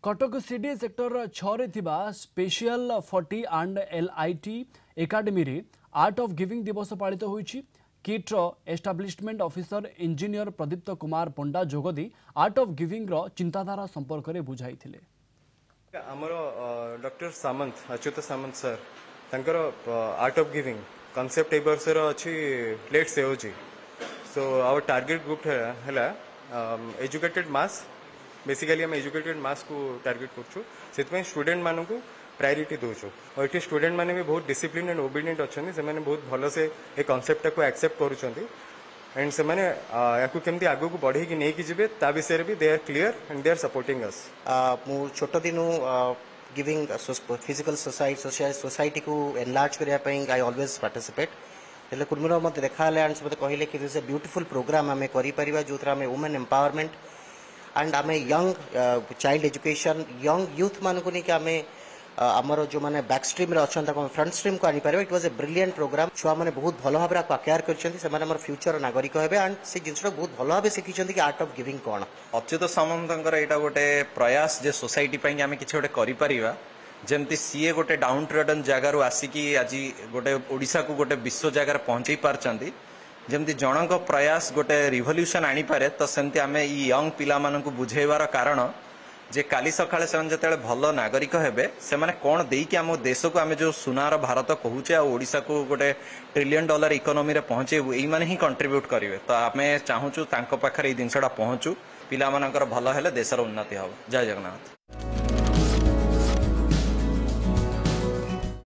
Cuttack CD sector 6 रे थिबा special 40 and LIT academy रे आर्ट ऑफ गिविंग दिवस पालित होईछि। किट्र establishment officer engineer Pradipta Kumar Panda जोगदी आर्ट ऑफ गिविंग रो चिंताधारा संपर्क रे बुझाइथिले। हमर डॉक्टर सामंत अच्युत सामंत सर तंकर आर्ट ऑफ गिविंग कांसेप्ट ए वर्ष रो अछि लेट सेओजी। सो आवर टारगेट ग्रुप हैला एजुकेटेड मास। बेसिकली हम एजुकेटेड मास को टारगेट करछु, सेतमें स्टूडेंट मानन को प्रायोरिटी दोछु। और ये स्टूडेंट माने भी बहुत डिसिप्लिन एंड ओबीडिएंट अछन, से माने बहुत भलो से ए कांसेप्ट को एक्सेप्ट करूछंती एंड से माने याकू केमती आगु को बढ़े कि नै कि जिवे ता विषय रे भी they are clear and they are supporting us. मु छोटो दिनु गिविंग फिजिकल सोसाइटी को एनलार्ज करिया पई आई ऑलवेज पार्टिसिपेट। हेले कुर्मिरो मते देखाले एंड मते कहिले कि दिस ए ब्यूटीफुल प्रोग्राम हमें करि परिबा जोतरा में women empowerment and um young child education young youth मान को नहीं कि आम आमर जो मैंने बैक स्ट्रीम अच्छा फ्रंट स्ट्रीम को आनीपर। It was a brilliant program. छुआ मैंने बहुत भल भाव आकेयर कर फ्यूचर नागरिक हे एंड से जिनसा बहुत भल भाव शिखी कि आर्ट ऑफ गिविंग कौन। अच्युत सामंत यहाँ गोटे प्रयास जे सोसाइटी आम कि गोटे जमती सीए गोटे डाउन ट्रोडन जगार आसिकी आज गोटे ओडिशा को गोटे विश्व जगार पहुंचे पार्टी जमती जनक प्रयास गोटे रिवोल्यूशन आनी पारे। तो सेमती आम यंग पिला मानकु बुझेबार कारण जे काली सकाळे से जते भल नागरिक हेबे से माने कोन देई कि आम देश को आम जो सुनार भारत कहूचे आ ओडिशा को गोटे $1 ट्रिलियन इकोनॉमी रे पहुंचे एई माने ही कंट्रीब्यूट करिवे। तो आमे चाहूचु तांको पाखरे ए जिनसडा पहुंचू, पिला मानकर भल हेले देशर उन्नति हो। जय जगन्नाथ।